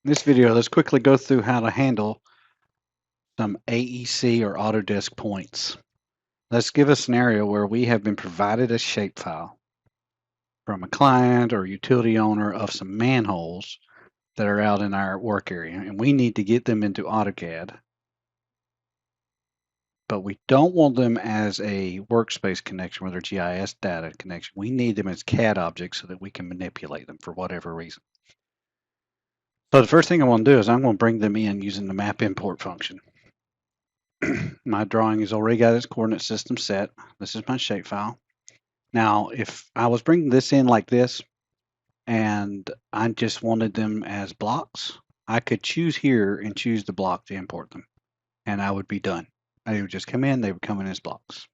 In this video, let's quickly go through how to handle some AEC or Autodesk points. Let's give a scenario where we have been provided a shapefile from a client or utility owner of some manholes that are out in our work area, and we need to get them into AutoCAD, but we don't want them as a workspace connection with our GIS data connection. We need them as CAD objects so that we can manipulate them for whatever reason. So the first thing I want to do is I'm going to bring them in using the map import function. My drawing has already got its coordinate system set. This is my shapefile. Now, if I was bringing this in like this and I just wanted them as blocks, I could choose here and choose the block to import them, and I would be done. They would just come in, they would come in as blocks.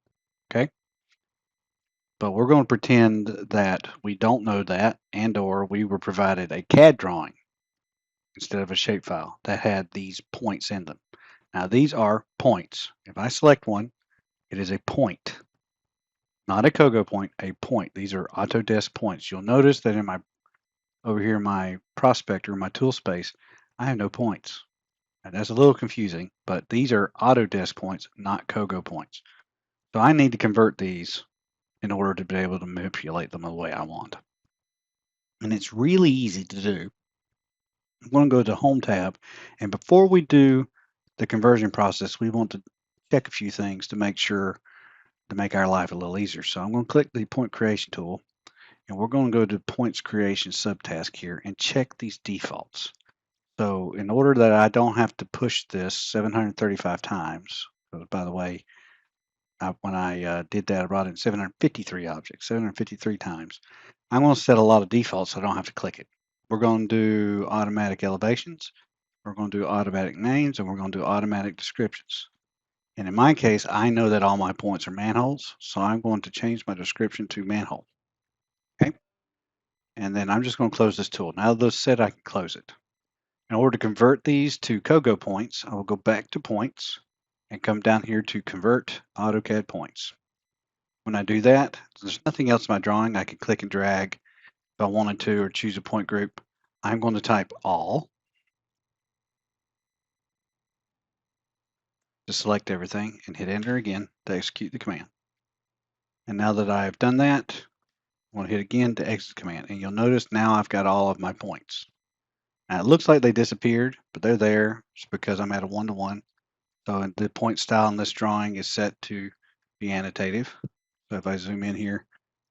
Okay? But we're going to pretend that we don't know that, and or we were provided a CAD drawing instead of a shapefile that had these points in them. Now, these are points. If I select one, it is a point. Not a COGO point, a point. These are Autodesk points. You'll notice that in over here, my prospector, my tool space, I have no points. And that's a little confusing, but these are Autodesk points, not COGO points. So I need to convert these in order to be able to manipulate them the way I want. And it's really easy to do. I'm going to go to the Home tab, and before we do the conversion process, we want to check a few things to make sure to make our life a little easier. So I'm going to click the point creation tool, and we're going to go to points creation subtask here and check these defaults. So in order that I don't have to push this 735 times, by the way, when I did that, I brought in 753 objects, 753 times. I'm going to set a lot of defaults so I don't have to click it. We're going to do automatic elevations, we're going to do automatic names, and we're going to do automatic descriptions. And in my case, I know that all my points are manholes, so I'm going to change my description to manhole. Okay. And then I'm just going to close this tool. Now that those set, I can close it. In order to convert these to COGO points, I will go back to points and come down here to convert AutoCAD points. When I do that, there's nothing else in my drawing. I can click and drag if I wanted to or choose a point group. I'm going to type all to select everything and hit enter again to execute the command. And now that I've done that, I'm going to hit again to exit the command. And you'll notice now I've got all of my points. Now it looks like they disappeared, but they're there just because I'm at a 1-to-1. So the point style in this drawing is set to be annotative. So if I zoom in here,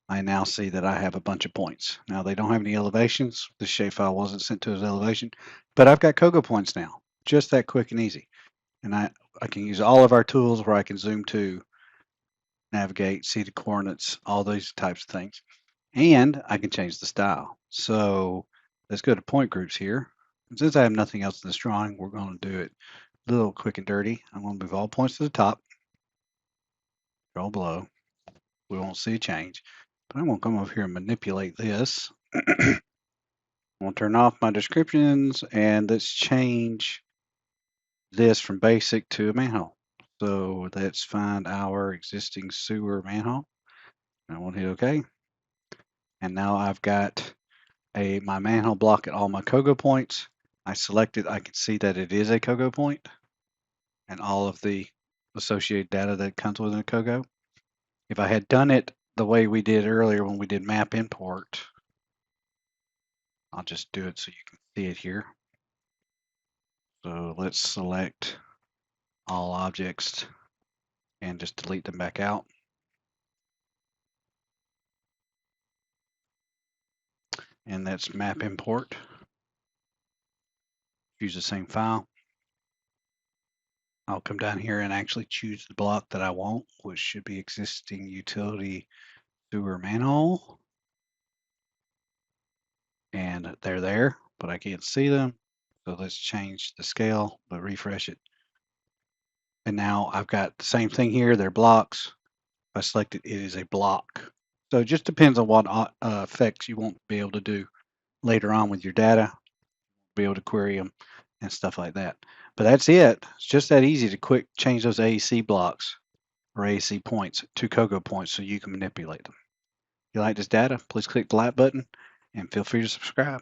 I now see that I have a bunch of points. Now they don't have any elevations. The shapefile wasn't sent to as elevation, but I've got COGO points now. Just that quick and easy. And I can use all of our tools where I can zoom to, navigate, see the coordinates, all those types of things. And I can change the style. So let's go to point groups here. And since I have nothing else in this drawing, we're going to do it a little quick and dirty. I'm going to move all points to the top, scroll below. We won't see a change, but I'm going to come over here and manipulate this. I'm going to turn off my descriptions, and let's change this from basic to a manhole. So let's find our existing sewer manhole. I want to hit OK. And now I've got my manhole block at all my COGO points. I select it. I can see that it is a COGO point and all of the associated data that comes with a COGO. If I had done it the way we did earlier when we did map import, I'll just do it so you can see it here. So let's select all objects and just delete them back out. And that's map import. Use the same file. I'll come down here and actually choose the block that I want, which should be existing utility sewer manhole. And they're there, but I can't see them. So let's change the scale, but refresh it. And now I've got the same thing here. They're blocks. If I select it, it is a block. So it just depends on what effects you want to be able to do later on with your data, be able to query them and stuff like that. But that's it. It's just that easy to quick change those AEC blocks or AEC points to COGO points so you can manipulate them. If you like this data, please click the like button and feel free to subscribe.